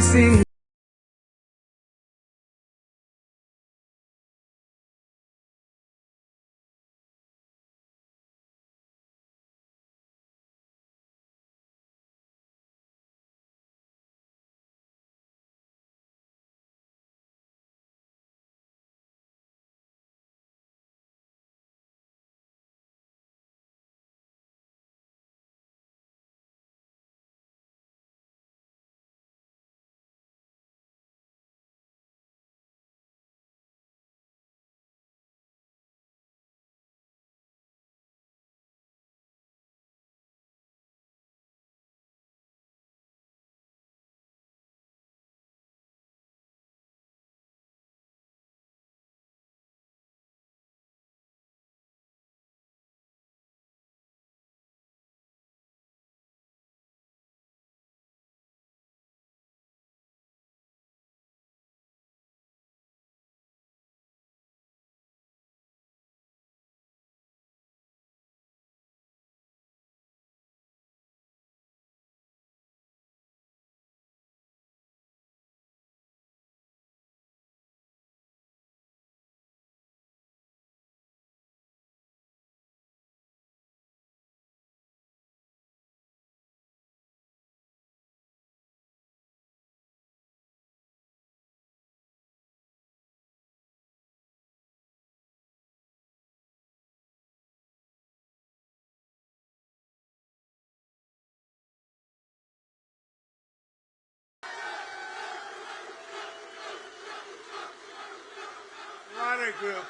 see.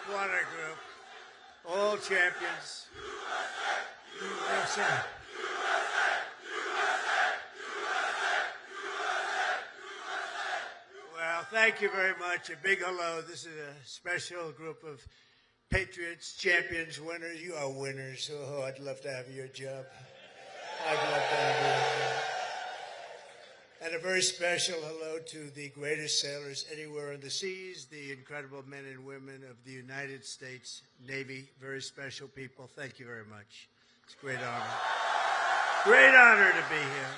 What a group. All champions. USA. Well, thank you very much. A big hello. This is a special group of patriots, champions, winners. You are winners. Oh, I'd love to have your job. I'd love to have your job. And a very special hello to the greatest sailors anywhere on the seas, the incredible men and women of the United States Navy. Very special people. Thank you very much. It's a great honor. Great honor to be here.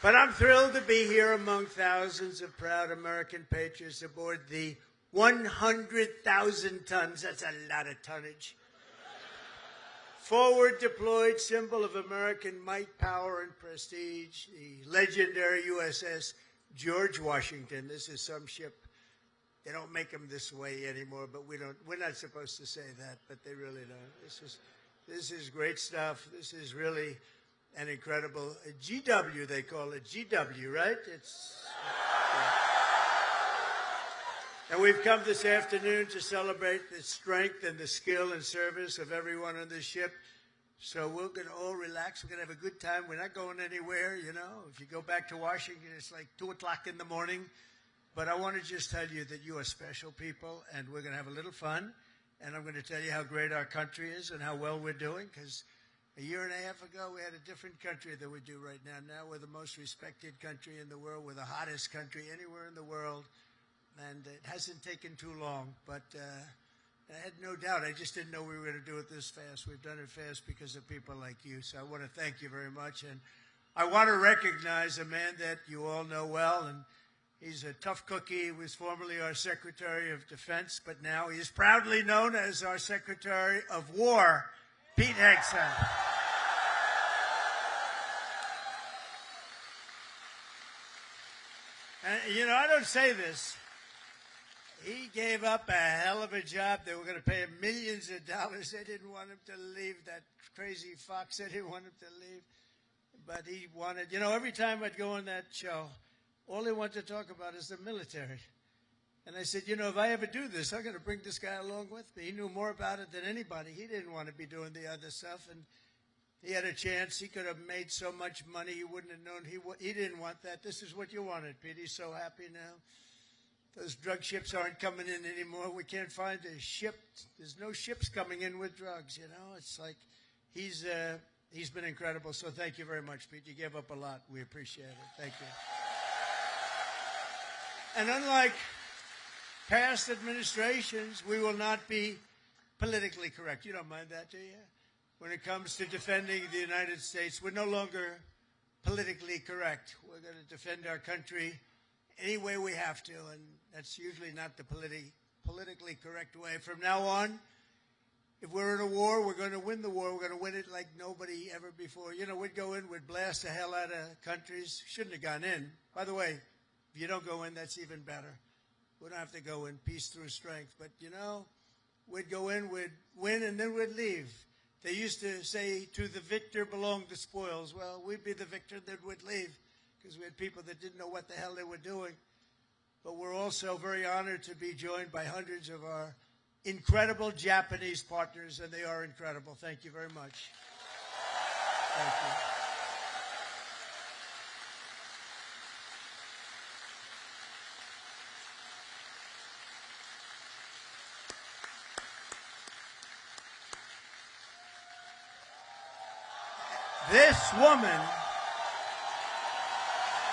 But I'm thrilled to be here among thousands of proud American patriots aboard the 100,000 tons. That's a lot of tonnage. Forward deployed symbol of American might, power, and prestige, the legendary USS George Washington. This is some ship. They don't make them this way anymore, but we're not supposed to say that, but they really don't. This is great stuff. This is really an incredible GW, they call it. GW, right? And we've come this afternoon to celebrate the strength and the skill and service of everyone on this ship. So we're going to all relax. We're going to have a good time. We're not going anywhere, you know. If you go back to Washington, it's like 2 o'clock in the morning. But I want to just tell you that you are special people, and we're going to have a little fun. And I'm going to tell you how great our country is and how well we're doing, because a year and a half ago, we had a different country than we do right now. Now we're the most respected country in the world. We're the hottest country anywhere in the world. And it hasn't taken too long, but I had no doubt. I just didn't know we were going to do it this fast. We've done it fast because of people like you. So I want to thank you very much. And I want to recognize a man that you all know well, and he's a tough cookie. He was formerly our Secretary of Defense, but now he is proudly known as our Secretary of War, Pete Hegseth. And, you know, I don't say this. He gave up a hell of a job. They were going to pay him millions of dollars. They didn't want him to leave. That crazy fox, they didn't want him to leave. But he wanted, you know, every time I'd go on that show, all he wanted to talk about is the military. And I said, you know, if I ever do this, I'm going to bring this guy along with me. He knew more about it than anybody. He didn't want to be doing the other stuff. And he had a chance. He could have made so much money he wouldn't have known. He didn't want that. This is what you wanted, Pete. He's so happy now. Those drug ships aren't coming in anymore. We can't find a ship. There's no ships coming in with drugs, you know. It's like he's been incredible. So thank you very much, Pete. You gave up a lot. We appreciate it. Thank you. And unlike past administrations, we will not be politically correct. You don't mind that, do you? When it comes to defending the United States, we're no longer politically correct. We're going to defend our country any way we have to, and that's usually not the politically correct way. From now on, if we're in a war, we're going to win the war. We're going to win it like nobody ever before. You know, we'd go in, we'd blast the hell out of countries. Shouldn't have gone in. By the way, if you don't go in, that's even better. We don't have to go in, peace through strength. But, you know, we'd go in, we'd win, and then we'd leave. They used to say, to the victor belong the spoils. Well, we'd be the victor, then we'd leave, because we had people that didn't know what the hell they were doing. But we're also very honored to be joined by hundreds of our incredible Japanese partners, and they are incredible. Thank you very much. Thank you. This woman,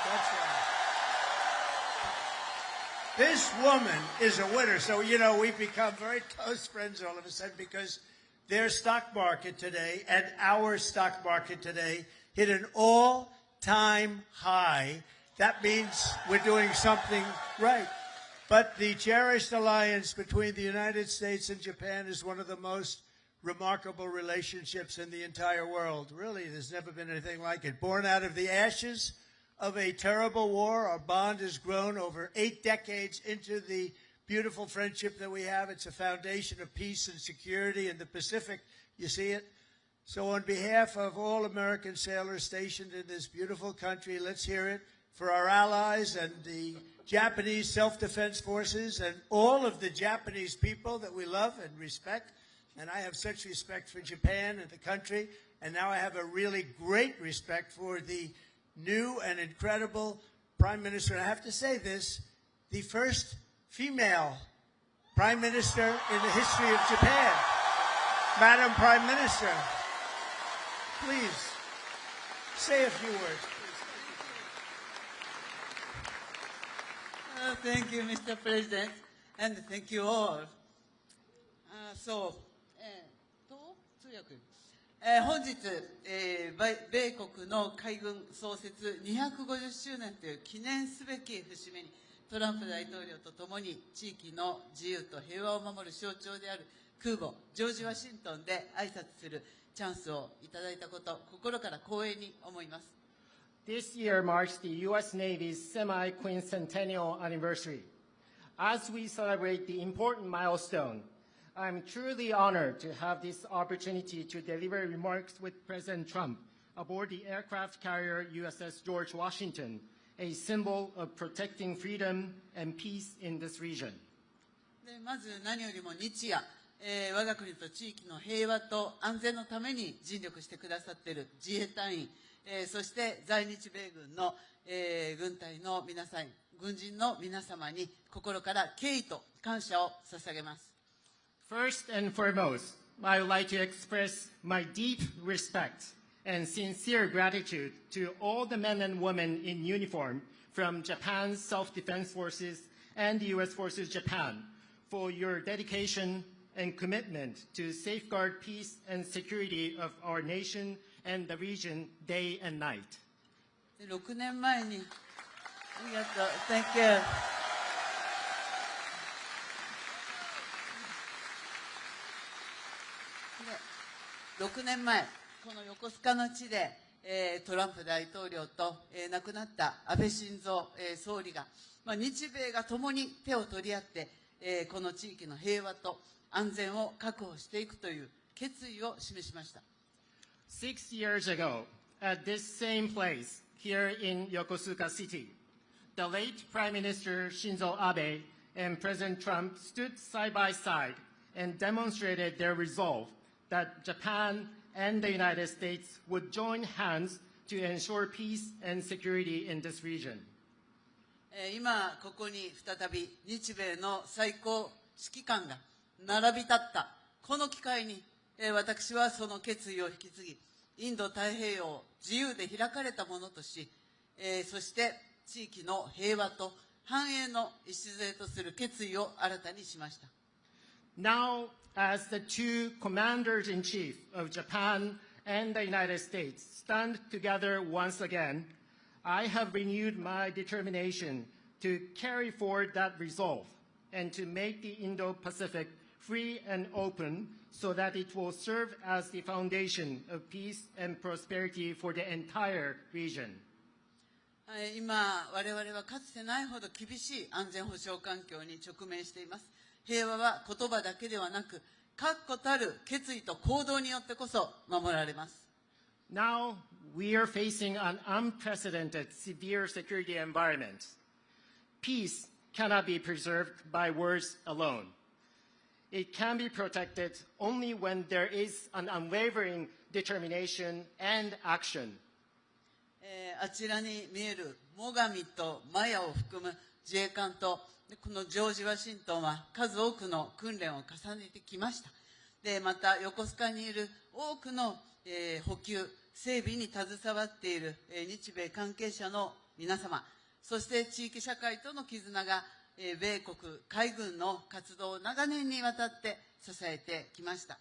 that's right. This woman is a winner. So, you know, we've become very close friends all of a sudden because their stock market today and our stock market today hit an all-time high. That means we're doing something right. But the cherished alliance between the United States and Japan is one of the most remarkable relationships in the entire world. Really, there's never been anything like it. Born out of the ashes of a terrible war, our bond has grown over 8 decades into the beautiful friendship that we have. It's a foundation of peace and security in the Pacific. You see it? So on behalf of all American sailors stationed in this beautiful country, let's hear it for our allies and the Japanese self-defense forces and all of the Japanese people that we love and respect. And I have such respect for Japan and the country. And now I have a really great respect for the new and incredible Prime Minister. And I have to say this, the first female Prime Minister in the history of Japan. Madam Prime Minister, please say a few words. Thank you, Mr. President, and thank you all. 本日、米国の海軍創設250周年という記念すべき節目に、トランプ大統領とともに地域の自由と平和を守る象徴である空母ジョージ・ワシントンで挨拶するチャンスをいただいたこと、心から光栄に思います。This year marks the U.S. Navy's semi-quincentennial anniversary. As we celebrate the important milestone, I'm truly honored to have this opportunity to deliver remarks with President Trump aboard the aircraft carrier USS George Washington, a symbol of protecting freedom and peace in this region. でまず何よりも日夜、我が国と地域の平和と安全のために尽力してくださっている自衛隊員、そして在日米軍の、軍隊の皆さん、軍人の皆様に心から敬意と感謝を捧げます。First and foremost, I would like to express my deep respect and sincere gratitude to all the men and women in uniform from Japan's Self-Defense Forces and the U.S. Forces Japan for your dedication and commitment to safeguard peace and security of our nation and the region day and night. 6年前に、ありがとう、Thank you. 6年前、この横須賀の地で、トランプ大統領と、亡くなった安倍晋三、総理が、日米が共に手を取り合って、この地域の平和と安全を確保していくという決意を示しました。6 years ago, at this same place, here in Yokosuka City, the late Prime Minister Shinzo Abe and President Trump stood side by side and demonstrated their resolve that Japan and the United States would join hands to ensure peace and security in this region. 今ここに再び日米の最高指揮官が並び立ったこの機会に、私はその決意を引き継ぎ、インド太平洋を自由で開かれたものとし、そして地域の平和と繁栄の礎とする決意を新たにしました。Now, as the two commanders-in-chief of Japan and the United States stand together once again, I have renewed my determination to carry forward that resolve and to make the Indo-Pacific free and open so that it will serve as the foundation of peace and prosperity for the entire region. 今、我々はかつてないほど厳しい安全保障環境に直面しています。平和は言葉だけではなく、確固たる決意と行動によってこそ守られます。Now we are facing an unprecedented severe security environment. Peace cannot be preserved by words alone. It can be protected only when there is an unwavering determination and action. あちらに見える最上とマヤを含む自衛艦とこのジョージ・ワシントンは数多くの訓練を重ねてきました。でまた横須賀にいる多くの、補給整備に携わっている、日米関係者の皆様、そして地域社会との絆が、米国海軍の活動を長年にわたって支えてきました。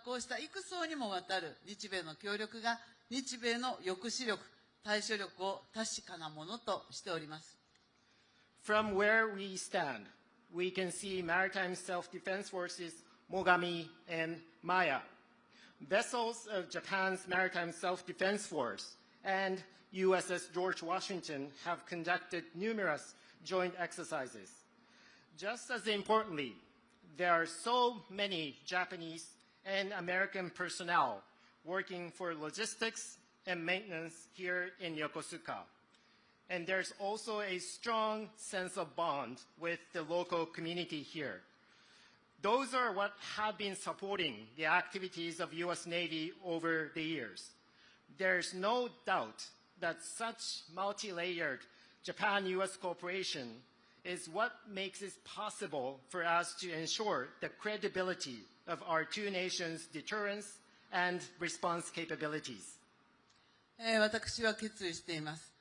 こうした幾層にもわたる日米の協力が日米の抑止力対処力を確かなものとしております。From where we stand, we can see Maritime Self-Defense Forces Mogami and Maya, vessels of Japan's Maritime Self-Defense Force, and USS George Washington have conducted numerous joint exercises. Just as importantly, there are so many Japanese and American personnel working for logistics and maintenance here in Yokosuka. And there's also a strong sense of bond with the local community here. Those are what have been supporting the activities of U.S. Navy over the years. There's no doubt that such multi-layered Japan-U.S. cooperation is what makes it possible for us to ensure the credibility of our two nations' deterrence and response capabilities. 私は決意しています。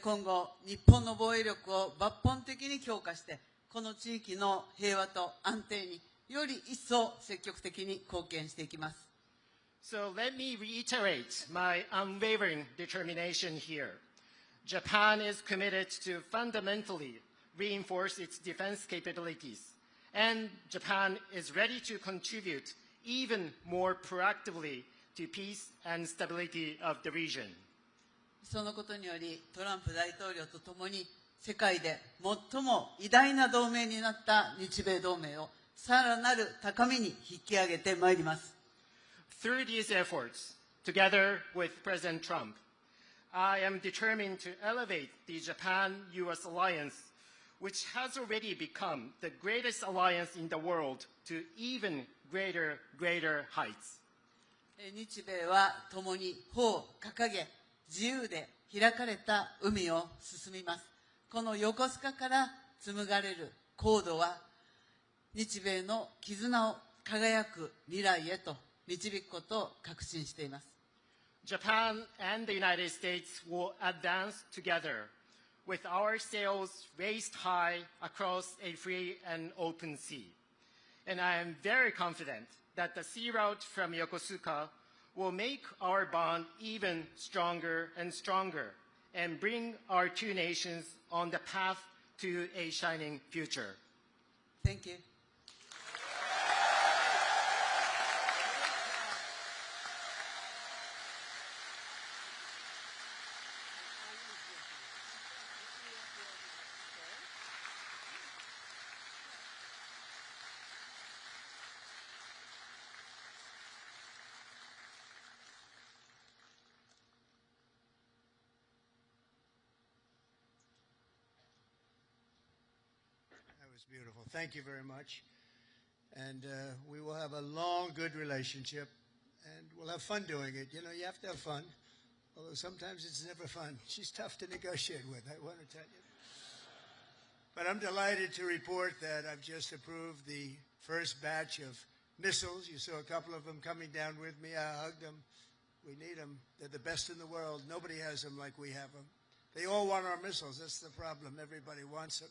今後、日本の防衛力を抜本的に強化して、この地域の平和と安定により一層積極的に貢献していきます。So let me reiterate my unwavering determination here. Japan is committed to fundamentally reinforce its defense capabilities, and Japan is ready to contribute even more proactively to peace and stability of the region. そのことにより、トランプ大統領とともに世界で最も偉大な同盟になった日米同盟をさらなる高みに引き上げてまいります。Through these efforts, together with President Trump, I am determined to elevate the Japan-U.S. alliance, which has already become the greatest alliance in the world, to even greater heights. 日米は共に帆を掲げ、自由で開かれた海を進みます。この横須賀から紡がれる航路は、日米の絆を輝く未来へと導くことを確信しています。Japan and the United States will advance together with our sails raised high across a free and open sea. And I am very confident that the sea route from Yokosuka will make our bond even stronger and bring our two nations on the path to a shining future. Thank you. Beautiful. Thank you very much. And we will have a long, good relationship, and we'll have fun doing it. You know, you have to have fun, although sometimes it's never fun. She's tough to negotiate with, I want to tell you. But I'm delighted to report that I've just approved the first batch of missiles. You saw a couple of them coming down with me. I hugged them. We need them. They're the best in the world. Nobody has them like we have them. They all want our missiles. That's the problem. Everybody wants them.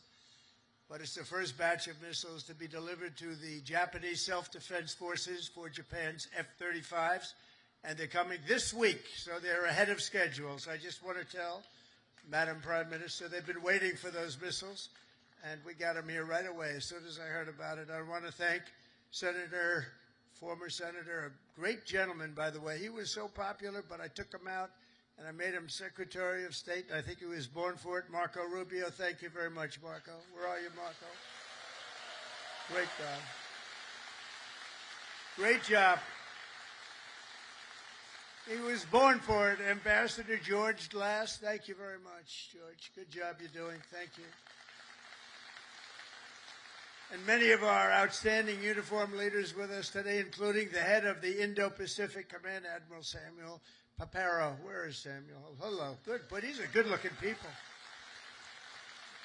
But it's the first batch of missiles to be delivered to the Japanese self-defense forces for Japan's F-35s. and they're coming this week, so they're ahead of schedule. So I just want to tell Madam Prime Minister, they've been waiting for those missiles, and we got them here right away as soon as I heard about it. I want to thank former Senator, a great gentleman, by the way. He was so popular, but I took him out, and I made him Secretary of State. I think he was born for it. Marco Rubio, thank you very much, Marco. Where are you, Marco? Great job. Great job. He was born for it. Ambassador George Glass, thank you very much, George. Good job you're doing. Thank you. And many of our outstanding uniform leaders with us today, including the head of the Indo-Pacific Command, Admiral Samuel Paparo. Where is Samuel? Hello. Good, but these are good-looking people.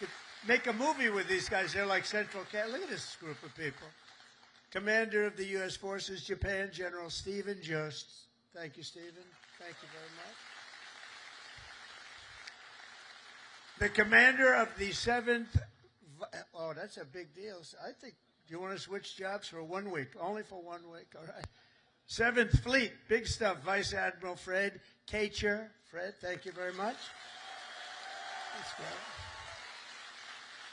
Could make a movie with these guys. They're like Central Cat. Look at this group of people. Commander of the U.S. Forces, Japan, General Stephen Jost. Thank you, Stephen. Thank you very much. The commander of the 7th... Oh, that's a big deal. I think you want to switch jobs for 1 week. Only for 1 week, all right. 7th Fleet, big stuff. Vice Admiral Fred Kacher. Fred, thank you very much. That's great.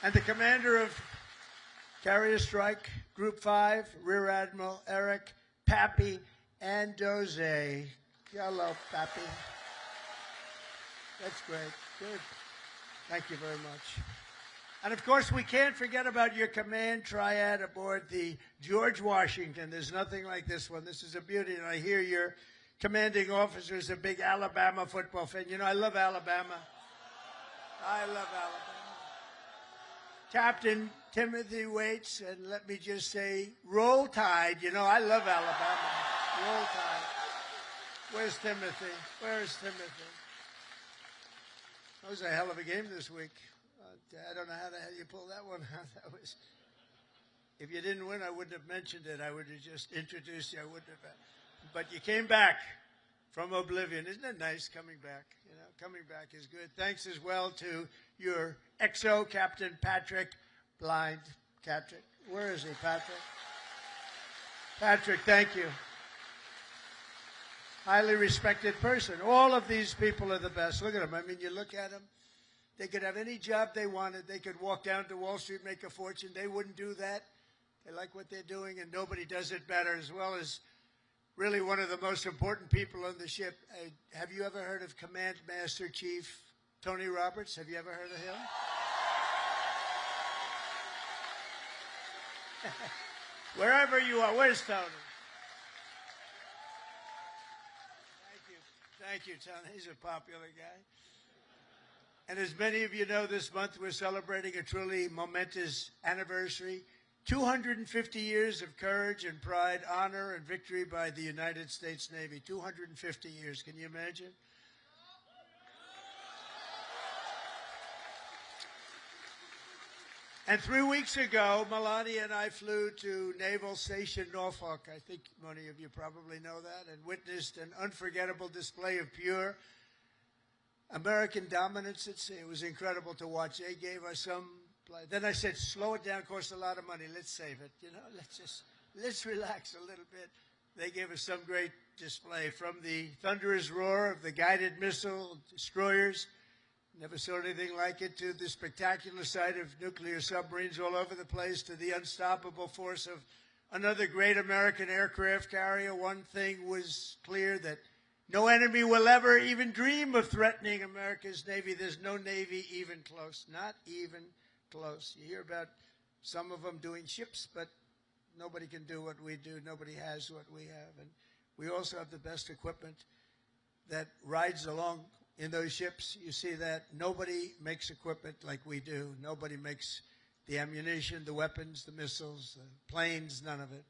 And the commander of Carrier Strike Group 5, Rear Admiral Eric Pappy Andoze. Hello, Pappy. That's great. Good. Thank you very much. And, of course, we can't forget about your command triad aboard the George Washington. There's nothing like this one. This is a beauty, and I hear your commanding officer is a big Alabama football fan. You know, I love Alabama. I love Alabama. Captain Timothy Waits, and let me just say, roll tide. You know, I love Alabama. Roll tide. Where's Timothy? Where's Timothy? That was a hell of a game this week. I don't know how the hell you pulled that one out. That was, if you didn't win, I wouldn't have mentioned it. I would have just introduced you. I wouldn't have. But you came back from oblivion. Isn't it nice coming back? You know, coming back is good. Thanks as well to your XO, Captain Patrick Blind. Patrick, where is he, Patrick? Patrick, thank you. Highly respected person. All of these people are the best. Look at them. I mean, you look at them. They could have any job they wanted. They could walk down to Wall Street, make a fortune. They wouldn't do that. They like what they're doing, and nobody does it better, as well as really one of the most important people on the ship. Have you ever heard of Command Master Chief Tony Roberts? Have you ever heard of him? Wherever you are. Where's Tony? Thank you. Thank you, Tony. He's a popular guy. And as many of you know, this month we're celebrating a truly momentous anniversary. 250 years of courage and pride, honor, and victory by the United States Navy. 250 years. Can you imagine? And 3 weeks ago, Melania and I flew to Naval Station Norfolk. I think many of you probably know that, and witnessed an unforgettable display of pure American dominance at sea. It was incredible to watch. They gave us some play. Then I said, slow it down, costs a lot of money. Let's save it. You know, let's relax a little bit. They gave us some great display, from the thunderous roar of the guided missile destroyers, never saw anything like it, to the spectacular sight of nuclear submarines all over the place, to the unstoppable force of another great American aircraft carrier. One thing was clear, that no enemy will ever even dream of threatening America's Navy. There's no Navy even close, not even close. You hear about some of them doing ships, but nobody can do what we do. Nobody has what we have. And we also have the best equipment that rides along in those ships. You see that. Nobody makes equipment like we do. Nobody makes the ammunition, the weapons, the missiles, the planes, none of it.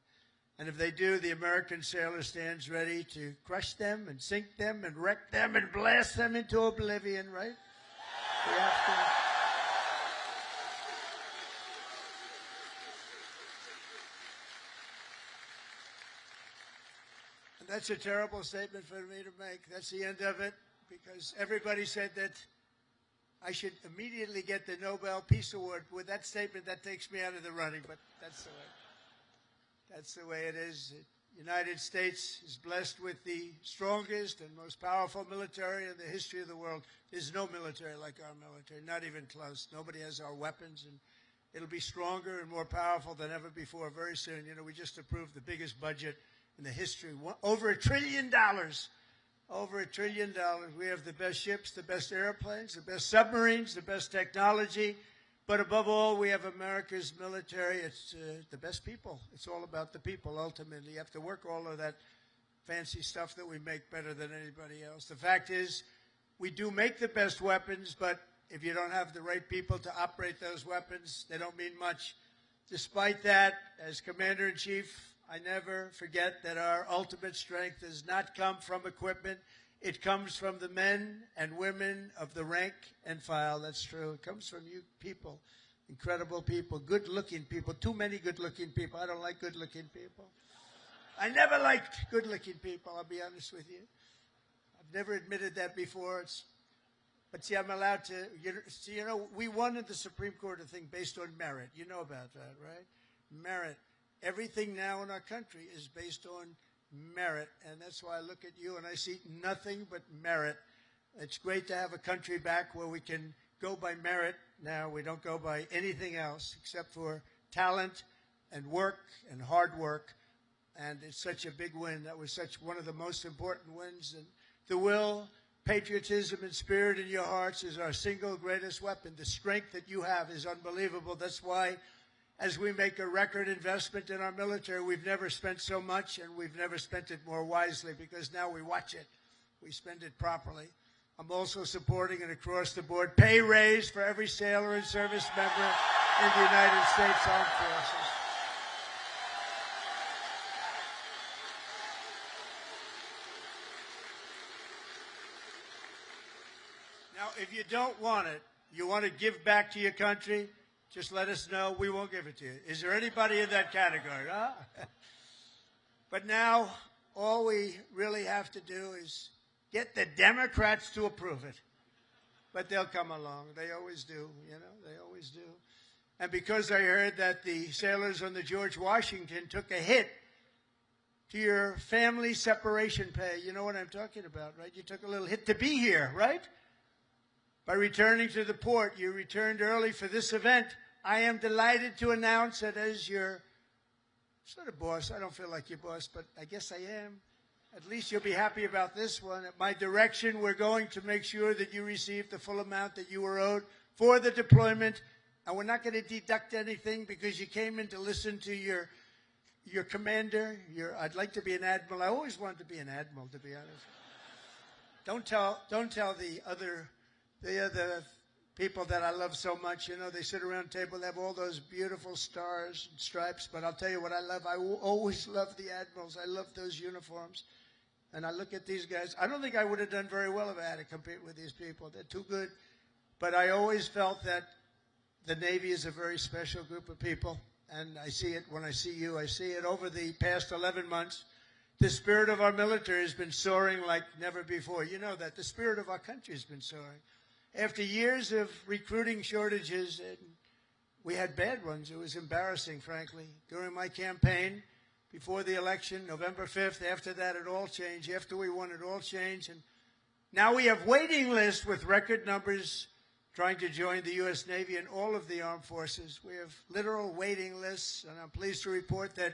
And if they do, the American sailor stands ready to crush them and sink them and wreck them and blast them into oblivion, right? We have to. And that's a terrible statement for me to make. That's the end of it, because everybody said that I should immediately get the Nobel Peace Award. With that statement, that takes me out of the running, but that's the way. That's the way it is. United States is blessed with the strongest and most powerful military in the history of the world. There's no military like our military, not even close. Nobody has our weapons, and it'll be stronger and more powerful than ever before very soon. You know, we just approved the biggest budget in the history, over $1 trillion. Over $1 trillion. We have the best ships, the best airplanes, the best submarines, the best technology. But above all, we have America's military. It's the best people. It's all about the people, ultimately. You have to work all of that fancy stuff that we make better than anybody else. The fact is, we do make the best weapons, but if you don't have the right people to operate those weapons, they don't mean much. Despite that, as Commander-in-Chief, I never forget that our ultimate strength does not come from equipment. It comes from the men and women of the rank and file. That's true. It comes from you people, incredible people, good-looking people, too many good-looking people. I don't like good-looking people. I never liked good-looking people, I'll be honest with you. I've never admitted that before. But see, I'm allowed to, you know, we won in the Supreme Court a thing based on merit. You know about that, right? Merit. Everything now in our country is based on merit, and that's why I look at you and I see nothing but merit. It's great to have a country back where we can go by merit now. We don't go by anything else except for talent and work and hard work, and it's such a big win. That was such one of the most important wins, and the will, patriotism, and spirit in your hearts is our single greatest weapon. The strength that you have is unbelievable. That's why as we make a record investment in our military, we've never spent so much, and we've never spent it more wisely, because now we watch it. We spend it properly. I'm also supporting an across-the-board pay raise for every sailor and service member in the United States Armed Forces. Now, if you don't want it, you want to give back to your country, just let us know. We won't give it to you. Is there anybody in that category? Huh? But now, all we really have to do is get the Democrats to approve it. But they'll come along. They always do, you know. They always do. And because I heard that the sailors on the George Washington took a hit to your family separation pay, you know what I'm talking about, right? You took a little hit to be here, right? By returning to the port, you returned early for this event. I am delighted to announce that as your sort of boss, I don't feel like your boss, but I guess I am. At least you'll be happy about this one. At my direction, we're going to make sure that you receive the full amount that you were owed for the deployment. And we're not going to deduct anything because you came in to listen to your commander. I'd like to be an admiral. I always wanted to be an admiral, to be honest. Don't tell the other people that I love so much. You know, they sit around the table, they have all those beautiful stars and stripes. But I'll tell you what I love. I will always love the admirals. I love those uniforms. And I look at these guys. I don't think I would have done very well if I had to compete with these people. They're too good. But I always felt that the Navy is a very special group of people. And I see it when I see you. I see it over the past 11 months. The spirit of our military has been soaring like never before. You know that. The spirit of our country has been soaring. After years of recruiting shortages, and we had bad ones. It was embarrassing, frankly. During my campaign, before the election, November 5th, after that, it all changed. After we won, it all changed. And now we have waiting lists with record numbers trying to join the U.S. Navy and all of the armed forces. We have literal waiting lists, and I'm pleased to report that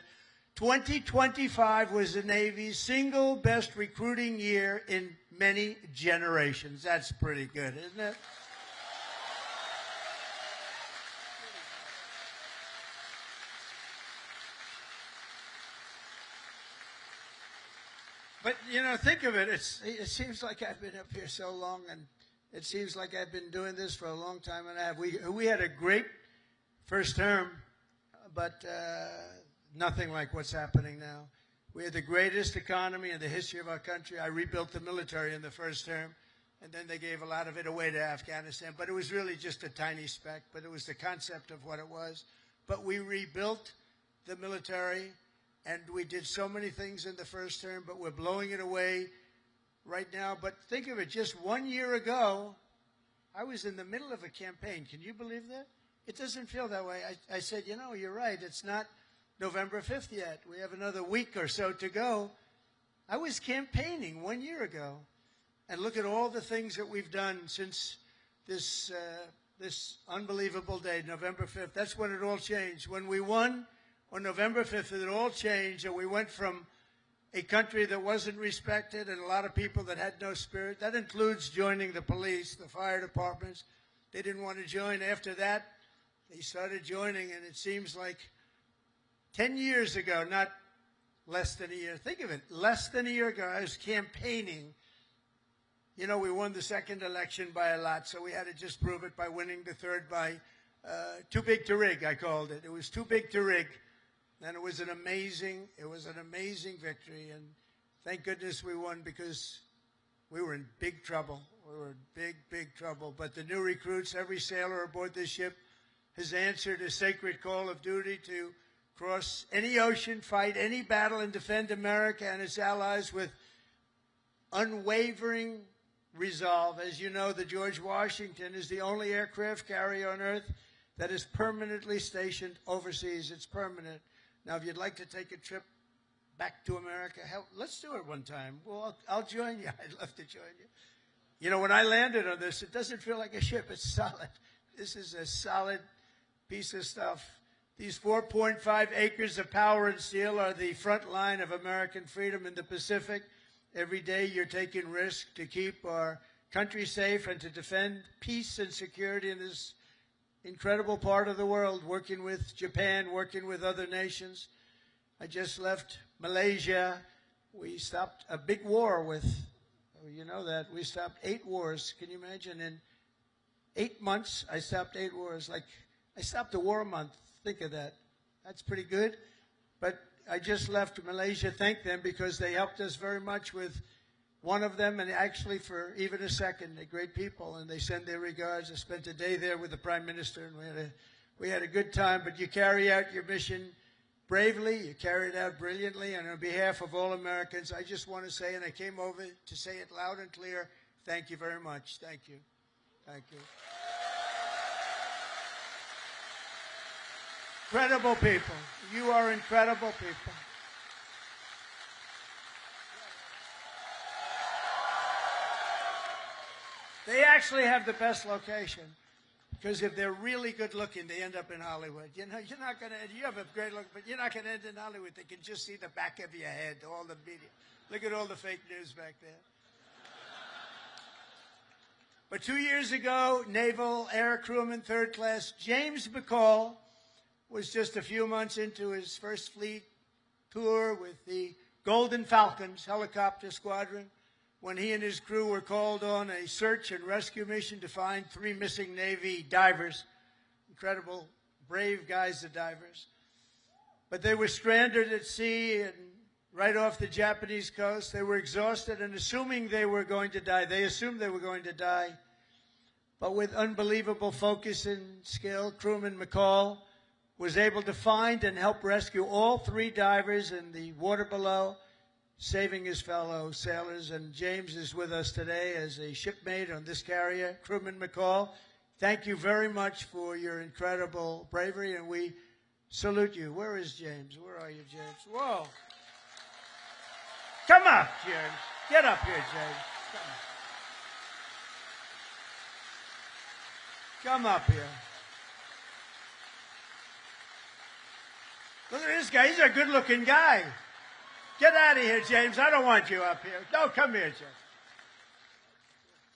2025 was the Navy's single best recruiting year in many generations. That's pretty good, isn't it? But, you know, think of it. It seems like I've been up here so long, and it seems like I've been doing this for a long time and a half. We had a great first term, but nothing like what's happening now. We had the greatest economy in the history of our country. I rebuilt the military in the first term, and then they gave a lot of it away to Afghanistan. But it was really just a tiny speck, but it was the concept of what it was. But we rebuilt the military, and we did so many things in the first term, but we're blowing it away right now. But think of it, just 1 year ago, I was in the middle of a campaign. Can you believe that? It doesn't feel that way. I said, you know, you're right. It's not November 5th yet. We have another week or so to go. I was campaigning 1 year ago, and look at all the things that we've done since this unbelievable day, November 5th. That's when it all changed. When we won on November 5th, it all changed, and we went from a country that wasn't respected and a lot of people that had no spirit. That includes joining the police, the fire departments. They didn't want to join. After that, they started joining, and it seems like 10 years ago, not less than a year. Think of it, less than a year ago, I was campaigning. You know, we won the second election by a lot, so we had to just prove it by winning the third by too big to rig, I called it. It was too big to rig. And it was an amazing victory. And thank goodness we won, because we were in big trouble. We were in big trouble. But the new recruits, every sailor aboard this ship has answered a sacred call of duty to cross any ocean, fight any battle, and defend America and its allies with unwavering resolve. As you know, the George Washington is the only aircraft carrier on Earth that is permanently stationed overseas. It's permanent. Now, if you'd like to take a trip back to America, hell, let's do it one time. Well, I'll join you. I'd love to join you. You know, when I landed on this, it doesn't feel like a ship. It's solid. This is a solid piece of stuff. These 4.5 acres of power and steel are the front line of American freedom in the Pacific. Every day you're taking risk to keep our country safe and to defend peace and security in this incredible part of the world, working with Japan, working with other nations. I just left Malaysia. We stopped a big war with, you know that, we stopped 8 wars. Can you imagine? In 8 months, I stopped 8 wars. Like, I stopped a war a month. Think of that. That's pretty good. But I just left Malaysia. Thank them, because they helped us very much with one of them, and actually for even a second. They're great people, and they send their regards. I spent a day there with the Prime Minister, and we had a good time. But you carry out your mission bravely. You carry it out brilliantly. And on behalf of all Americans, I just want to say, and I came over to say it loud and clear, thank you very much. Thank you. Thank you. Incredible people. You are incredible people. They actually have the best location, because if they're really good looking, they end up in Hollywood. You know, you're not going to, you have a great look, but you're not going to end in Hollywood. They can just see the back of your head, all the media. Look at all the fake news back there. But 2 years ago, Naval Air Crewman 3rd Class James McCall was just a few months into his first fleet tour with the Golden Falcons helicopter squadron when he and his crew were called on a search and rescue mission to find 3 missing Navy divers. Incredible, brave guys, the divers. But they were stranded at sea and right off the Japanese coast. They were exhausted and assuming they were going to die. They assumed they were going to die. But with unbelievable focus and skill, crewman McCall was able to find and help rescue all 3 divers in the water below, saving his fellow sailors. And James is with us today as a shipmate on this carrier. Crewman McCall, thank you very much for your incredible bravery, and we salute you. Where is James? Where are you, James? Whoa. Come up, James. Get up here, James. Come up here. Look at this guy. He's a good-looking guy. Get out of here, James. I don't want you up here. No, come here, James.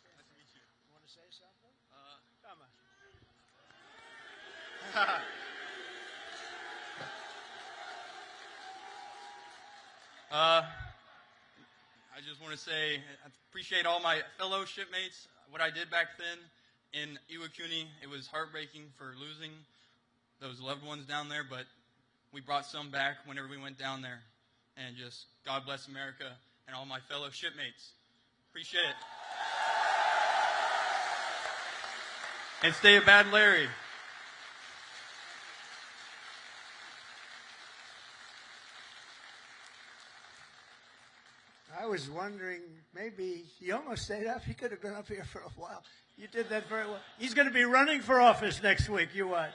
Nice to meet you. You want to say something? Come on. I just want to say I appreciate all my fellow shipmates. What I did back then in Iwakuni, it was heartbreaking for losing those loved ones down there, but we brought some back whenever we went down there. And just God bless America and all my fellow shipmates. Appreciate it. And stay a bad Larry. I was wondering, maybe he almost stayed up. He could have been up here for a while. You did that very well. He's going to be running for office next week. You what?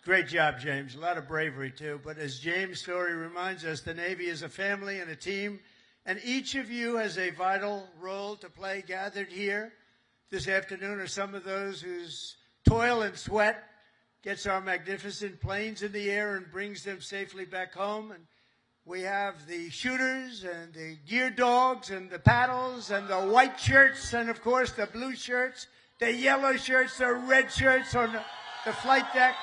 Great job, James. A lot of bravery, too. But as James' story reminds us, the Navy is a family and a team, and each of you has a vital role to play. Gathered here this afternoon are some of those whose toil and sweat gets our magnificent planes in the air and brings them safely back home. And we have the shooters and the gear dogs and the paddles and the white shirts and, of course, the blue shirts, the yellow shirts, the red shirts on the flight deck.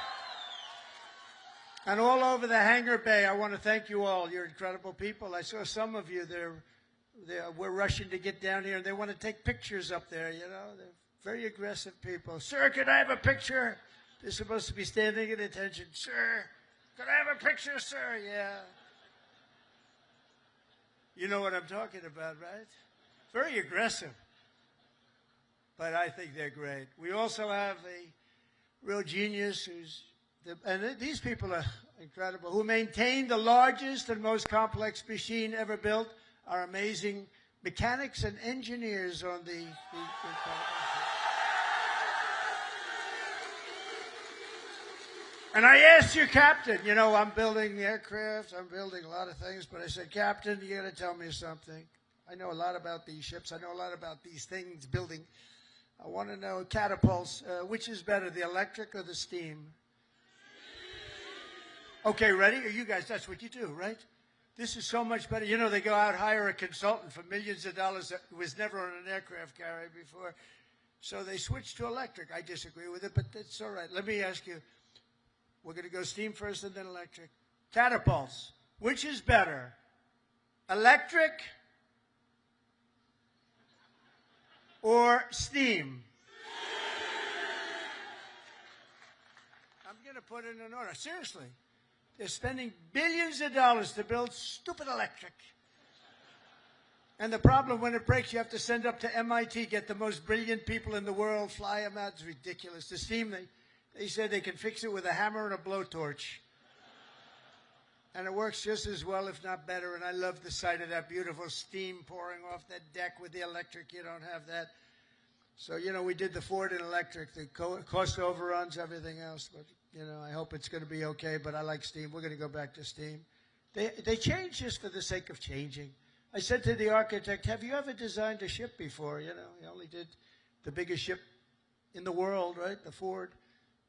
And all over the hangar bay, I want to thank you all. You're incredible people. I saw some of you we're rushing to get down here, and they want to take pictures up there, you know. They're very aggressive people. Sir, can I have a picture? They're supposed to be standing at attention. Sir, can I have a picture, sir? Yeah. You know what I'm talking about, right? Very aggressive. But I think they're great. We also have a real genius and these people are incredible, who maintain the largest and most complex machine ever built, our amazing mechanics and engineers on the And I asked you, Captain, you know, I'm building aircraft, I'm building a lot of things, but I said, Captain, you got to tell me something. I know a lot about these ships. I know a lot about these things, building. I want to know, catapults, which is better, the electric or the steam? Okay, ready? You guys, that's what you do, right? This is so much better. You know, they go out, hire a consultant for millions of dollars that was never on an aircraft carrier before. So they switched to electric. I disagree with it, but that's all right. Let me ask you, we're going to go steam first and then electric. Catapults, which is better, electric or steam? I'm going to put it in order. Seriously. They're spending billions of dollars to build stupid electric. And the problem, when it breaks, you have to send up to MIT, get the most brilliant people in the world, fly them out. It's ridiculous. The steam, they said they can fix it with a hammer and a blowtorch. And it works just as well, if not better. And I love the sight of that beautiful steam pouring off that deck. With the electric, you don't have that. So, you know, we did the Ford in electric, the cost overruns, everything else. But, you know, I hope it's going to be okay, but I like steam. We're going to go back to steam. They change just for the sake of changing. I said to the architect, have you ever designed a ship before? You know, he only did the biggest ship in the world, right, the Ford.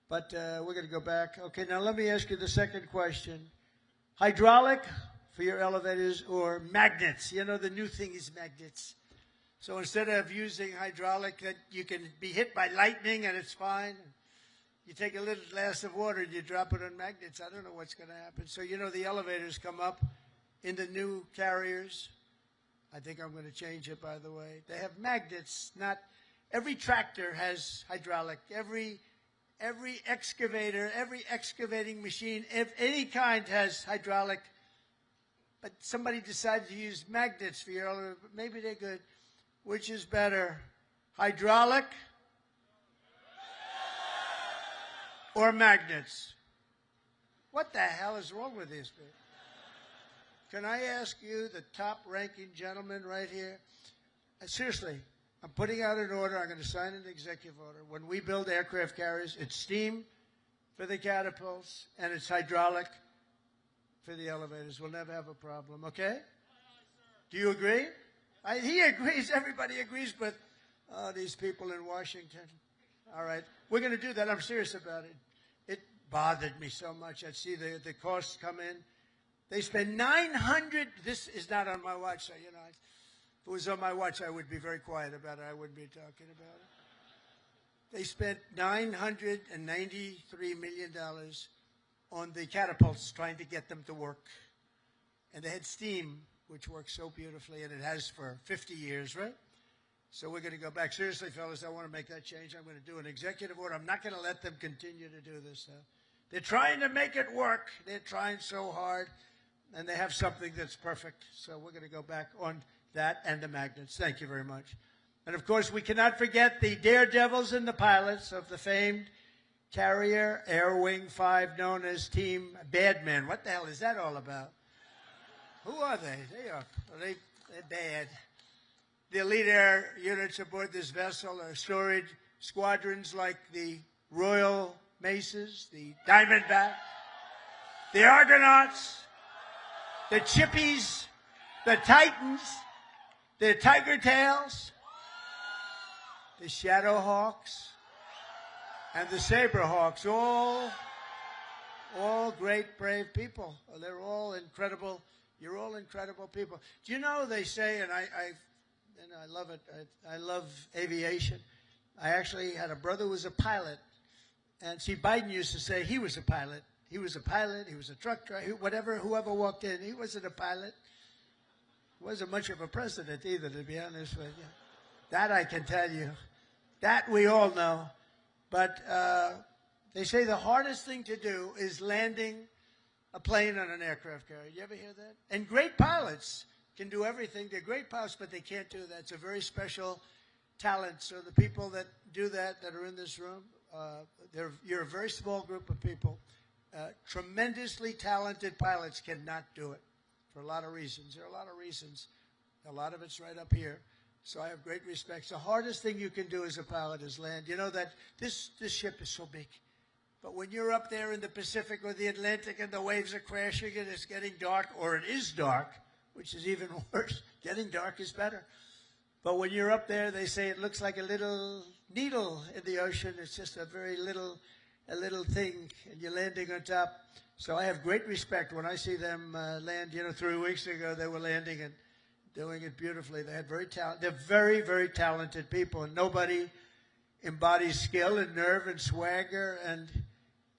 But we're going to go back. Okay, now let me ask you the second question. Hydraulic for your elevators or magnets? You know, the new thing is magnets. So instead of using hydraulic, that you can be hit by lightning and it's fine. You take a little glass of water and you drop it on magnets. I don't know what's going to happen. So, you know, the elevators come up in the new carriers. I think I'm going to change it, by the way. They have magnets. Not every tractor has hydraulic. Every excavator, every excavating machine of any kind has hydraulic. But somebody decided to use magnets for your elevator. Maybe they're good. Which is better, hydraulic or magnets? What the hell is wrong with these people? Can I ask you, the top-ranking gentleman right here? Seriously, I'm putting out an order. I'm going to sign an executive order. When we build aircraft carriers, it's steam for the catapults, and it's hydraulic for the elevators. We'll never have a problem, okay? Do you agree? He agrees. Everybody agrees, but these people in Washington. All right. We're going to do that. I'm serious about it. It bothered me so much. I'd see the costs come in. They spend $900. This is not on my watch, so, you know, if it was on my watch, I would be very quiet about it. I wouldn't be talking about it. They spent $993 million on the catapults, trying to get them to work. And they had steam, which works so beautifully, and it has for 50 years, right? So we're going to go back. Seriously, fellas, I want to make that change. I'm going to do an executive order. I'm not going to let them continue to do this. They're trying to make it work. They're trying so hard, and they have something that's perfect. So we're going to go back on that and the magnets. Thank you very much. And, of course, we cannot forget the daredevils and the pilots of the famed carrier Air Wing 5, known as Team Badman. What the hell is that all about? Who are they? They're bad. The elite air units aboard this vessel are storied squadrons like the Royal Maces, the Diamondback, the Argonauts, the Chippies, the Titans, the Tiger Tails, the Shadowhawks, and the Saberhawks, all great, brave people. They're all incredible. You're all incredible people. Do you know, they say, and I love it, I love aviation. I actually had a brother who was a pilot. And see, Biden used to say he was a pilot. He was a pilot. He was a truck driver. Whoever walked in, he wasn't a pilot. He wasn't much of a president either, to be honest with you. That I can tell you. That we all know. But they say the hardest thing to do is landing a plane on an aircraft carrier. You ever hear that? And great pilots can do everything. They're great pilots, but they can't do that. It's a very special talent. So the people that do that are in this room, you're a very small group of people. Tremendously talented pilots cannot do it for a lot of reasons. There are a lot of reasons. A lot of it's right up here. So I have great respect. The hardest thing you can do as a pilot is land. You know that this ship is so big. But when you're up there in the Pacific or the Atlantic and the waves are crashing and it's getting dark, or it is dark, which is even worse. Getting dark is better. But when you're up there, they say it looks like a little needle in the ocean. It's just a very little thing, and you're landing on top. So I have great respect when I see them land. You know, 3 weeks ago they were landing and doing it beautifully. They had they're very, very talented people, and nobody embodies skill and nerve and swagger and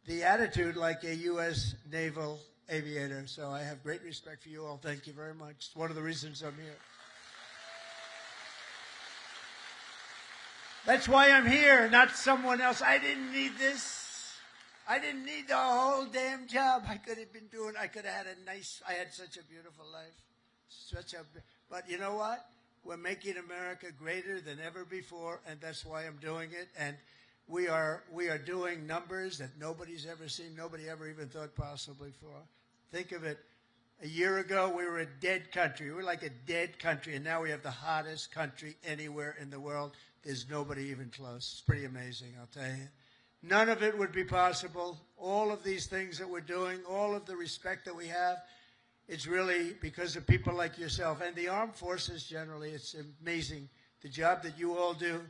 the attitude like a U.S. naval aviator. So I have great respect for you all. Thank you very much. It's one of the reasons I'm here. That's why I'm here, not someone else. I didn't need this. I didn't need the whole damn job. I could have had I had such a beautiful life. But you know what? We're making America greater than ever before, and that's why I'm doing it. And we are doing numbers that nobody's ever seen, nobody ever even thought possible before. Think of it. A year ago, we were a dead country. We were like a dead country, and now we have the hottest country anywhere in the world. There's nobody even close. It's pretty amazing, I'll tell you. None of it would be possible. All of these things that we're doing, all of the respect that we have, it's really because of people like yourself. And the armed forces generally, it's amazing. The job that you all do,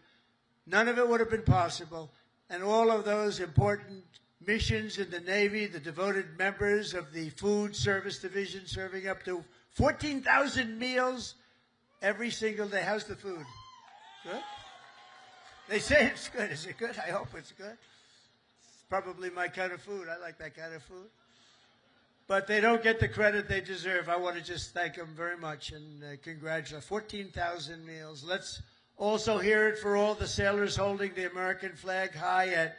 none of it would have been possible. And all of those important missions in the Navy, the devoted members of the Food Service Division serving up to 14,000 meals every single day. How's the food? Good? They say it's good. Is it good? I hope it's good. It's probably my kind of food. I like that kind of food. But they don't get the credit they deserve. I want to just thank them very much and congratulate 14,000 meals. Let's also hear it for all the sailors holding the American flag high at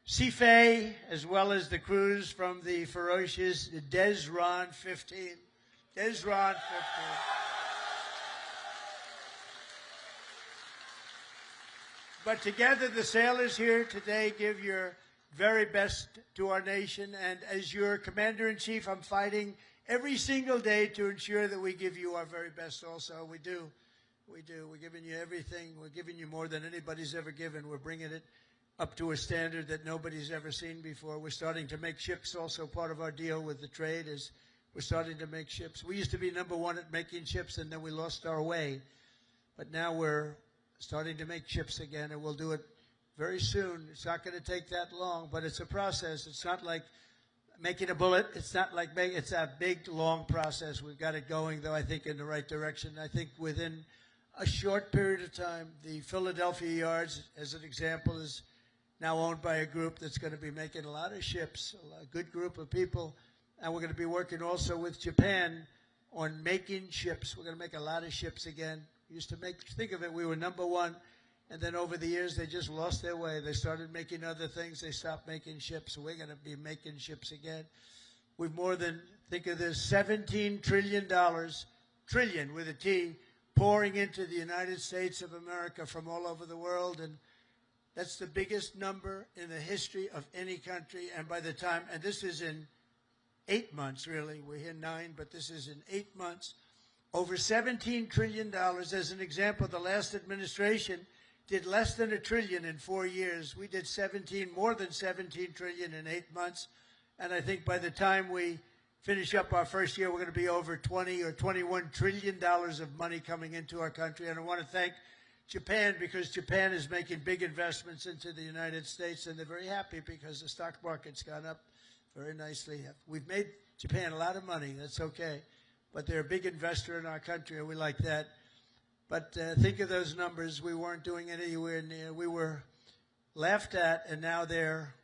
Seafay, as well as the crews from the ferocious Desron 15. Desron 15. But together, the sailors here today give your very best to our nation. And as your commander-in-chief, I'm fighting every single day to ensure that we give you our very best also. We do. We do. We're giving you everything. We're giving you more than anybody's ever given. We're bringing it up to a standard that nobody's ever seen before. We're starting to make ships. Also part of our deal with the trade is we're starting to make ships. We used to be number one at making ships, and then we lost our way. But now we're starting to make ships again, and we'll do it very soon. It's not going to take that long, but it's a process. It's not like making a bullet. It's not like it's a big, long process. We've got it going, though, I think, in the right direction. I think within a short period of time, the Philadelphia yards, as an example, is now owned by a group that's going to be making a lot of ships, a good group of people. And we're going to be working also with Japan on making ships. We're going to make a lot of ships again. We used to think of it, we were number one. And then over the years, they just lost their way. They started making other things. They stopped making ships. So we're going to be making ships again. We've more than, think of this, $17 trillion, trillion with a T, pouring into the United States of America from all over the world. And that's the biggest number in the history of any country. And by the time, and this is in 8 months, really. We're here 9, but this is in 8 months. Over $17 trillion. As an example, the last administration did less than $1 trillion in 4 years. We did more than 17 trillion in 8 months. And I think by the time we finish up our first year, we're going to be over 20 or $21 trillion of money coming into our country. And I want to thank Japan, because Japan is making big investments into the United States, and they're very happy because the stock market's gone up very nicely. We've made Japan a lot of money. That's okay. But they're a big investor in our country, and we like that. But think of those numbers. We weren't doing it anywhere near. We were laughed at, and now they're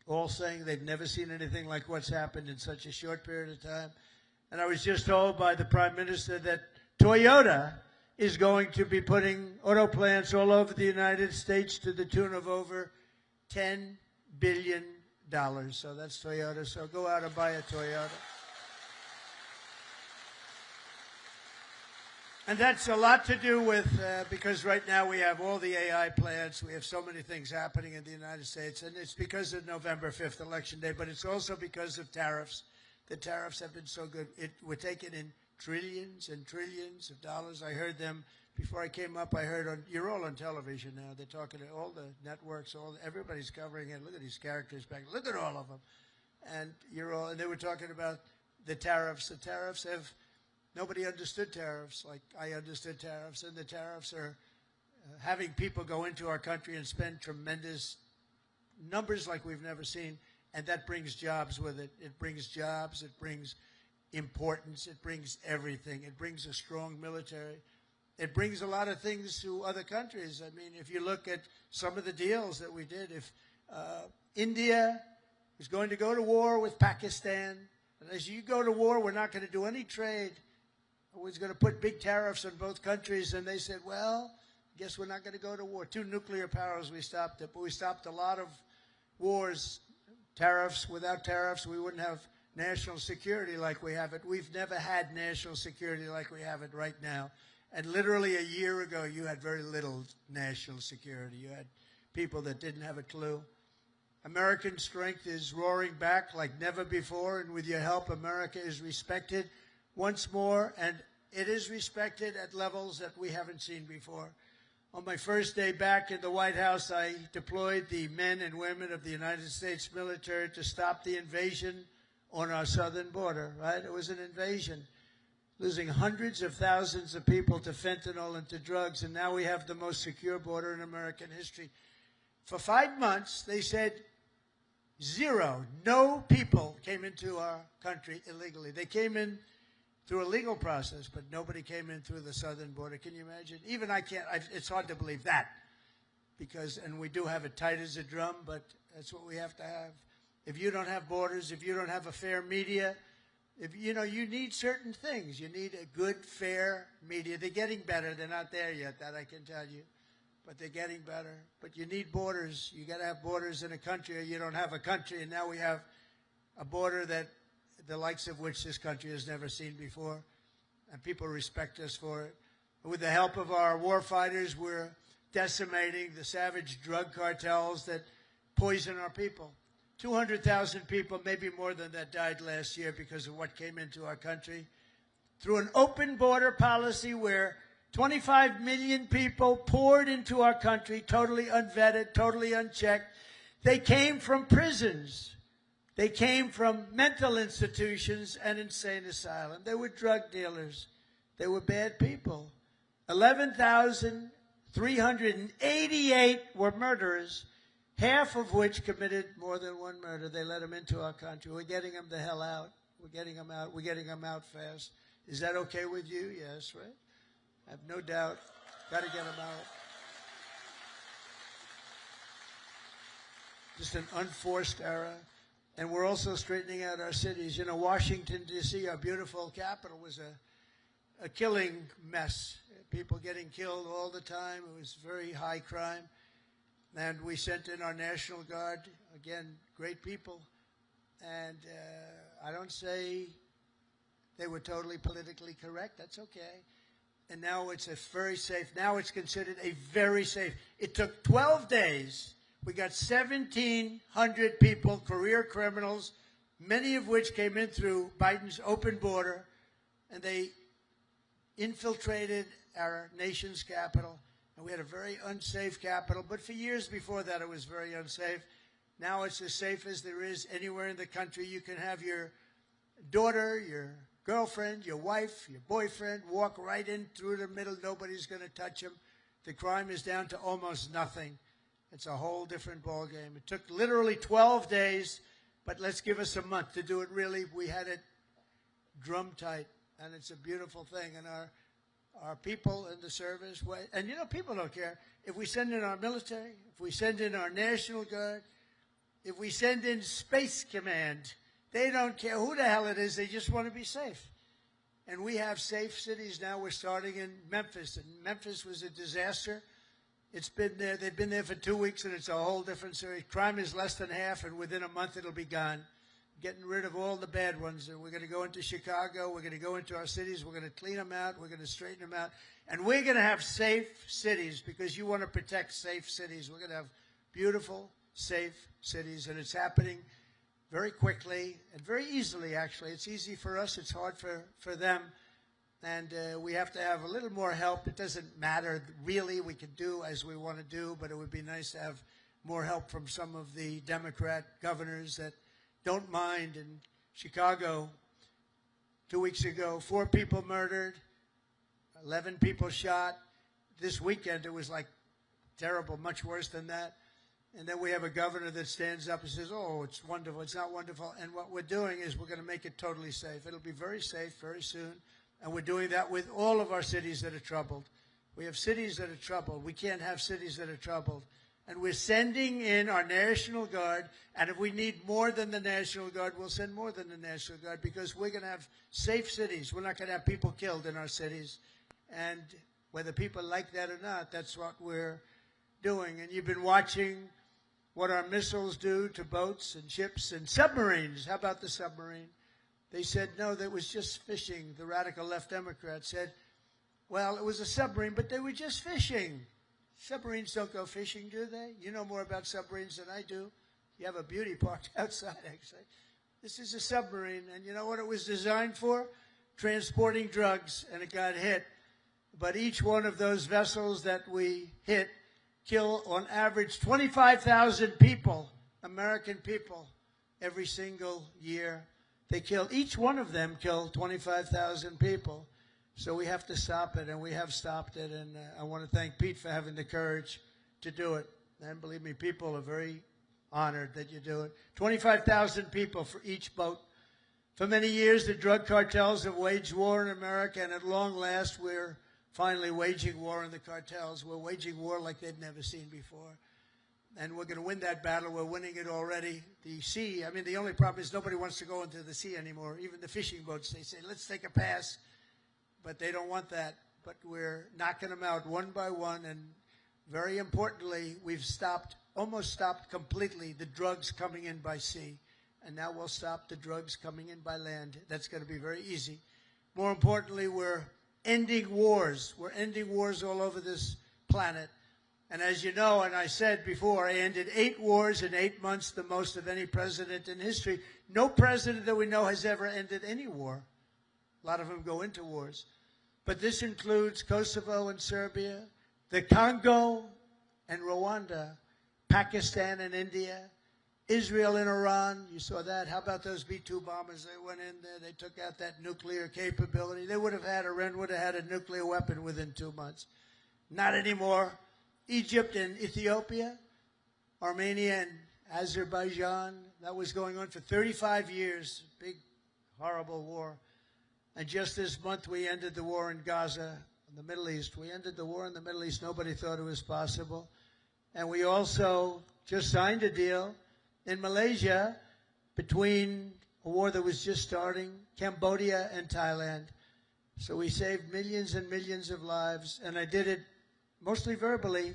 all saying they've never seen anything like what's happened in such a short period of time. And I was just told by the Prime Minister that Toyota is going to be putting auto plants all over the United States to the tune of over $10 billion. So that's Toyota. So go out and buy a Toyota. And that's a lot to do with, because right now we have all the AI plants. We have so many things happening in the United States. And it's because of November 5th, Election Day. But it's also because of tariffs. The tariffs have been so good. We're taking in trillions and trillions of dollars. I heard them before I came up. I heard you're all on television now. They're talking to all the networks. Everybody's covering it. Look at these characters back. Look at all of them. And and they were talking about the tariffs. The tariffs have, nobody understood tariffs like I understood tariffs. And the tariffs are having people go into our country and spend tremendous numbers like we've never seen. And that brings jobs with it. It brings jobs. It brings importance. It brings everything. It brings a strong military. It brings a lot of things to other countries. I mean, if you look at some of the deals that we did, if India is going to go to war with Pakistan, and as you go to war, we're not going to do any trade. We're going to put big tariffs on both countries. And they said, well, I guess we're not going to go to war. 2 nuclear powers, we stopped it. But we stopped a lot of wars. Tariffs, without tariffs, we wouldn't have national security like we have it. We've never had national security like we have it right now. And literally a year ago, you had very little national security. You had people that didn't have a clue. American strength is roaring back like never before. And with your help, America is respected once more. And it is respected at levels that we haven't seen before. On my first day back in the White House, I deployed the men and women of the United States military to stop the invasion on our southern border, right? It was an invasion, losing hundreds of thousands of people to fentanyl and to drugs, and now we have the most secure border in American history. For 5 months, they said no people came into our country illegally. They came in through a legal process, but nobody came in through the southern border. Can you imagine? Even I can't, it's hard to believe that, and we do have it tight as a drum, but that's what we have to have. If you don't have borders, if you don't have a fair media, you need certain things. You need a good, fair media. They're getting better. They're not there yet, that I can tell you. But they're getting better. But you need borders. You got to have borders in a country, or you don't have a country. And now we have a border that the likes of which this country has never seen before. And people respect us for it. With the help of our war fighters, we're decimating the savage drug cartels that poison our people. 200,000 people, maybe more than that, died last year because of what came into our country. Through an open border policy where 25 million people poured into our country, totally unvetted, totally unchecked. They came from prisons. They came from mental institutions and insane asylums. They were drug dealers. They were bad people. 11,388 were murderers, half of which committed more than one murder. They let them into our country. We're getting them the hell out. We're getting them out. We're getting them out fast. Is that okay with you? Yes, right? I have no doubt. Got to get them out. Just an unforced era. And we're also straightening out our cities. Washington, D.C., our beautiful capital, was a killing mess. People getting killed all the time. It was very high crime. And we sent in our National Guard, again, great people. And I don't say they were totally politically correct. That's okay. And now it's very safe. Now it's considered a very safe. It took 12 days. We got 1,700 people, career criminals, many of which came in through Biden's open border, and they infiltrated our nation's capital. And we had a very unsafe capital, but for years before that it was very unsafe. Now it's as safe as there is anywhere in the country. You can have your daughter, your girlfriend, your wife, your boyfriend walk right in through the middle. Nobody's going to touch them. The crime is down to almost nothing. It's a whole different ballgame. It took literally 12 days, but let's give us a month to do it really. We had it drum tight, and it's a beautiful thing. And our people in the service, and you know, people don't care. If we send in our military, if we send in our National Guard, if we send in Space Command, they don't care who the hell it is. They just want to be safe. And we have safe cities now. We're starting in Memphis. And Memphis was a disaster. It's been there. They've been there for 2 weeks, and it's a whole different story. Crime is less than half, and within a month it'll be gone. Getting rid of all the bad ones. And we're going to go into Chicago. We're going to go into our cities. We're going to clean them out. We're going to straighten them out. And we're going to have safe cities because you want to protect safe cities. We're going to have beautiful, safe cities, and it's happening very quickly and very easily, actually. It's easy for us. It's hard for them. And we have to have a little more help. It doesn't matter, really. We can do as we want to do, but it would be nice to have more help from some of the Democrat governors that don't mind. In Chicago, 2 weeks ago, 4 people murdered, 11 people shot. This weekend, it was like terrible, much worse than that. And then we have a governor that stands up and says, oh, it's wonderful. It's not wonderful. And what we're doing is we're going to make it totally safe. It'll be very safe very soon. And we're doing that with all of our cities that are troubled. We have cities that are troubled. We can't have cities that are troubled. And we're sending in our National Guard. And if we need more than the National Guard, we'll send more than the National Guard because we're going to have safe cities. We're not going to have people killed in our cities. And whether people like that or not, that's what we're doing. And you've been watching what our missiles do to boats and ships and submarines. How about the submarine? They said, no, that was just fishing. The radical left Democrats said, well, it was a submarine, but they were just fishing. Submarines don't go fishing, do they? You know more about submarines than I do. You have a beauty parked outside, actually. This is a submarine, and you know what it was designed for? Transporting drugs, and it got hit. But each one of those vessels that we hit kill, on average, 25,000 people, American people, every single year. They kill, each one of them kill 25,000 people. So we have to stop it, and we have stopped it. And I want to thank Pete for having the courage to do it. And believe me, people are very honored that you do it. 25,000 people for each boat. For many years, the drug cartels have waged war in America, and at long last, we're finally waging war on the cartels. We're waging war like they've never seen before. And we're going to win that battle. We're winning it already. The sea, I mean, the only problem is nobody wants to go into the sea anymore. Even the fishing boats, they say, let's take a pass. But they don't want that. But we're knocking them out one by one. And very importantly, we've almost stopped completely the drugs coming in by sea. And now we'll stop the drugs coming in by land. That's going to be very easy. More importantly, we're ending wars. We're ending wars all over this planet. And as you know, and I said before, I ended 8 wars in 8 months, the most of any president in history. No president that we know has ever ended any war. A lot of them go into wars. But this includes Kosovo and Serbia, the Congo and Rwanda, Pakistan and India, Israel and Iran. You saw that. How about those B-2 bombers? They went in there. They took out that nuclear capability. Iran would have had a nuclear weapon within 2 months. Not anymore. Egypt and Ethiopia, Armenia and Azerbaijan. That was going on for 35 years. Big, horrible war. And just this month, we ended the war in Gaza, in the Middle East. We ended the war in the Middle East. Nobody thought it was possible. And we also just signed a deal in Malaysia between a war that was just starting, Cambodia and Thailand. So we saved millions and millions of lives, and I did it mostly verbally.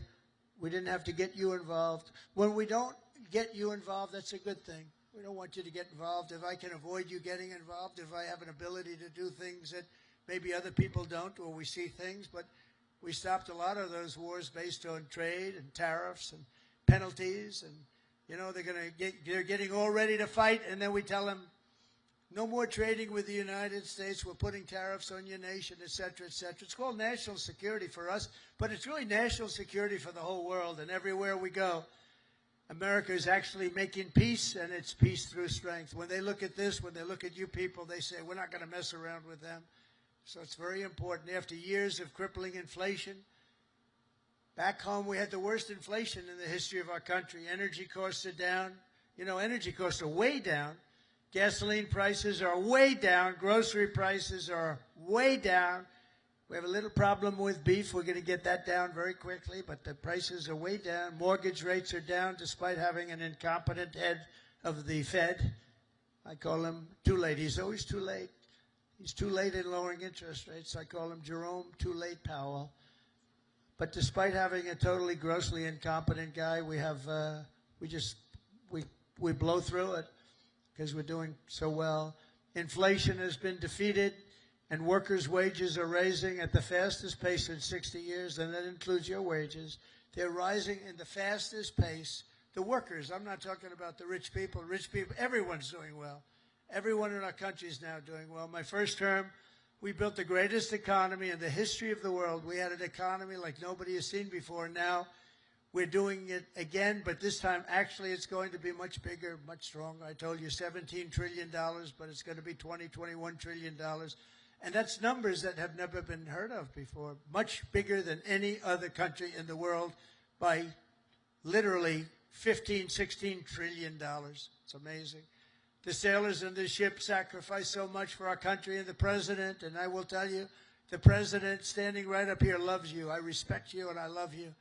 We didn't have to get you involved. When we don't get you involved, that's a good thing. We don't want you to get involved. If I can avoid you getting involved, if I have an ability to do things that maybe other people don't, or we see things, but we stopped a lot of those wars based on trade and tariffs and penalties, and you know they're getting all ready to fight, and then we tell them, No more trading with the United States. We're putting tariffs on your nation, et cetera, et cetera. It's called national security for us, but it's really national security for the whole world. And everywhere we go, America is actually making peace, and it's peace through strength. When they look at this, when they look at you people, they say, we're not going to mess around with them. So it's very important. After years of crippling inflation, back home we had the worst inflation in the history of our country. Energy costs are down. You know, energy costs are way down. Gasoline prices are way down. Grocery prices are way down. We have a little problem with beef. We're going to get that down very quickly, but the prices are way down. Mortgage rates are down despite having an incompetent head of the Fed. I call him too late. He's always too late. He's too late in lowering interest rates. I call him Jerome Too Late Powell. But despite having a totally grossly incompetent guy, we blow through it because we're doing so well. Inflation has been defeated, and workers' wages are rising at the fastest pace in 60 years, and that includes your wages. They're rising in the fastest pace. The workers, I'm not talking about the rich people. Rich people, everyone's doing well. Everyone in our country is now doing well. My first term, we built the greatest economy in the history of the world. We had an economy like nobody has seen before. Now we're doing it again, but this time actually it's going to be much bigger, much stronger. I told you $17 trillion, but it's going to be $21 trillion. And that's numbers that have never been heard of before, much bigger than any other country in the world by literally $16 trillion. It's amazing. The sailors in this ship sacrificed so much for our country, and the president, and I will tell you, the president standing right up here loves you. I respect you and I love you.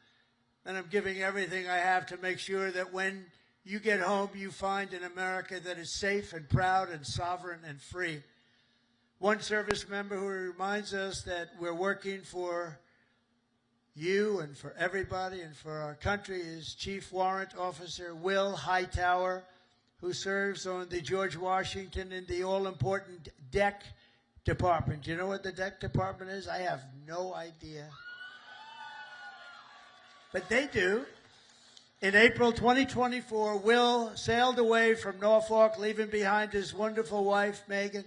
And I'm giving everything I have to make sure that when you get home, you find an America that is safe and proud and sovereign and free. One service member who reminds us that we're working for you and for everybody and for our country is Chief Warrant Officer Will Hightower, who serves on the George Washington in the all-important deck department. Do you know what the deck department is? I have no idea. But they do. In April 2024, Will sailed away from Norfolk, leaving behind his wonderful wife, Megan,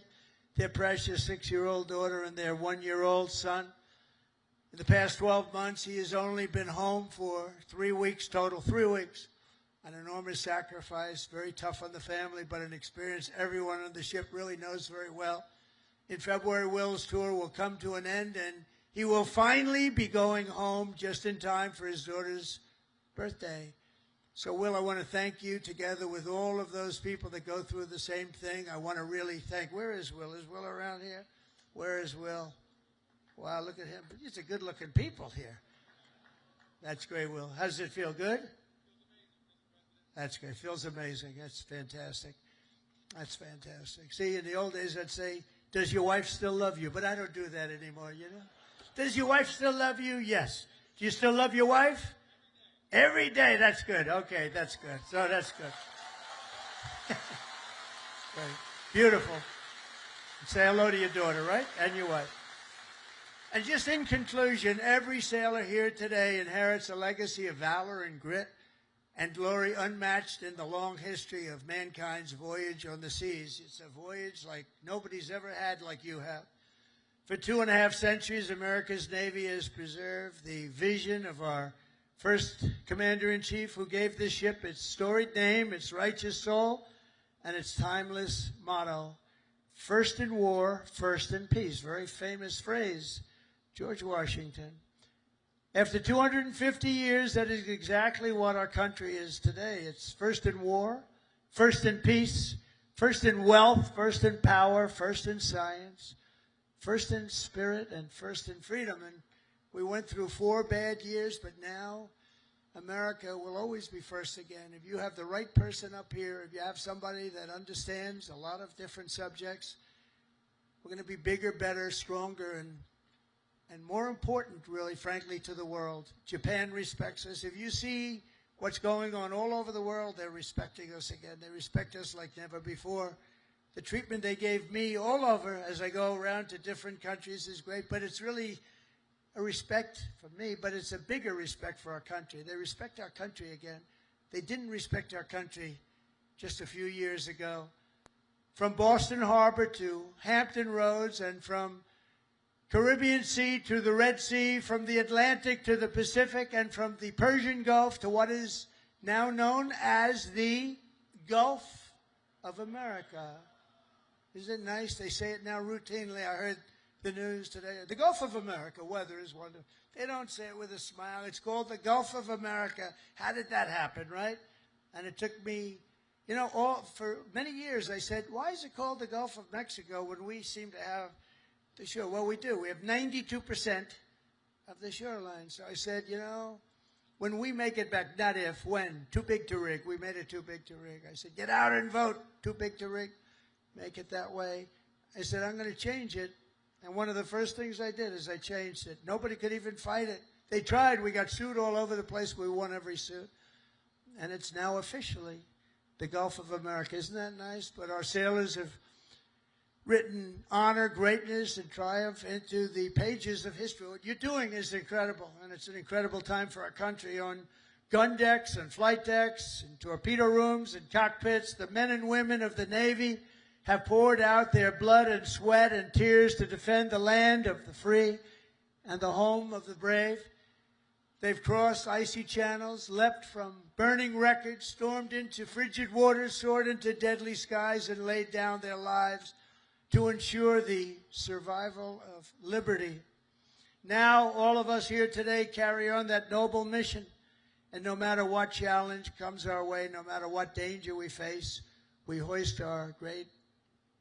their precious 6-year-old daughter, and their 1-year-old son. In the past 12 months, he has only been home for 3 weeks total, 3 weeks. An enormous sacrifice, very tough on the family, but an experience everyone on the ship really knows very well. In February, Will's tour will come to an end, and he will finally be going home just in time for his daughter's birthday. So, Will, I want to thank you together with all of those people that go through the same thing. I want to really thank, where is Will? Is Will around here? Where is Will? Wow, look at him. These are good-looking people here. That's great, Will. How does it feel? Good? That's great. Feels amazing. That's fantastic. That's fantastic. See, in the old days, I'd say, does your wife still love you? But I don't do that anymore, you know? Does your wife still love you? Yes. Do you still love your wife? Every day. That's good. Okay, that's good. So that's good. Great. Beautiful. Say hello to your daughter, right? And your wife. And just in conclusion, every sailor here today inherits a legacy of valor and grit and glory unmatched in the long history of mankind's voyage on the seas. It's a voyage like nobody's ever had like you have. For 2.5 centuries, America's Navy has preserved the vision of our first commander-in-chief, who gave this ship its storied name, its righteous soul, and its timeless motto, first in war, first in peace. Very famous phrase, George Washington. After 250 years, that is exactly what our country is today. It's first in war, first in peace, first in wealth, first in power, first in science, first in spirit, and first in freedom. And we went through 4 bad years, but now America will always be first again. If you have the right person up here, if you have somebody that understands a lot of different subjects, we're going to be bigger, better, stronger, and more important, really, frankly, to the world. Japan respects us. If you see what's going on all over the world, they're respecting us again. They respect us like never before. The treatment they gave me all over as I go around to different countries is great, but it's really a respect for me, but it's a bigger respect for our country. They respect our country again. They didn't respect our country just a few years ago. from Boston Harbor to Hampton Roads, and from Caribbean Sea to the Red Sea, from the Atlantic to the Pacific, and from the Persian Gulf to what is now known as the Gulf of America. Isn't it nice? They say it now routinely. I heard the news today. The Gulf of America, weather is wonderful. They don't say it with a smile. It's called the Gulf of America. How did that happen, right? And it took me, for many years I said, why is it called the Gulf of Mexico when we seem to have the shore? Well, we do. We have 92% of the shoreline. So I said, when we make it back, not if, when, too big to rig. We made it too big to rig. I said, get out and vote. Too big to rig. Make it that way. I said, I'm going to change it. And one of the first things I did is I changed it. Nobody could even fight it. They tried. We got sued all over the place. We won every suit. And it's now officially the Gulf of America. Isn't that nice? But our sailors have written honor, greatness, and triumph into the pages of history. What you're doing is incredible, and it's an incredible time for our country. On gun decks and flight decks and torpedo rooms and cockpits, the men and women of the Navy have poured out their blood and sweat and tears to defend the land of the free and the home of the brave. They've crossed icy channels, leapt from burning wreckage, stormed into frigid waters, soared into deadly skies, and laid down their lives to ensure the survival of liberty. Now, all of us here today carry on that noble mission, and no matter what challenge comes our way, no matter what danger we face, we hoist our great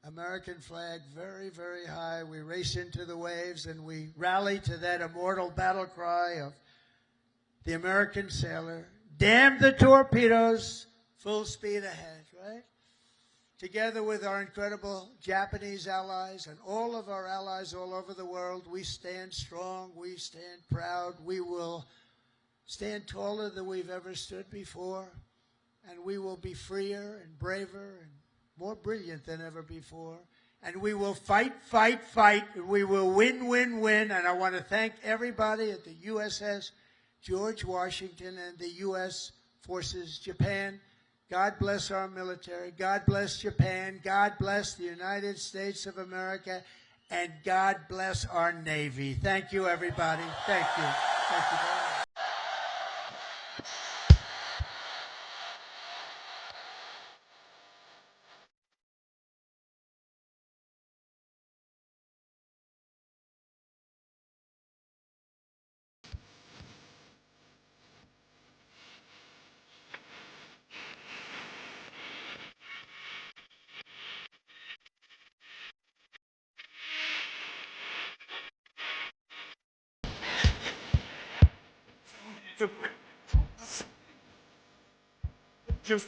American flag very, very high. We race into the waves, and we rally to that immortal battle cry of the American sailor, damn the torpedoes, full speed ahead, right? Together with our incredible Japanese allies and all of our allies all over the world, we stand strong, we stand proud, we will stand taller than we've ever stood before, and we will be freer and braver and more brilliant than ever before. And we will fight, fight, fight, and we will win, win, win. And I want to thank everybody at the USS George Washington and the U.S. Forces Japan. God bless our military. God bless Japan. God bless the United States of America. And God bless our Navy. Thank you, everybody. Thank you. Thank you very much. Just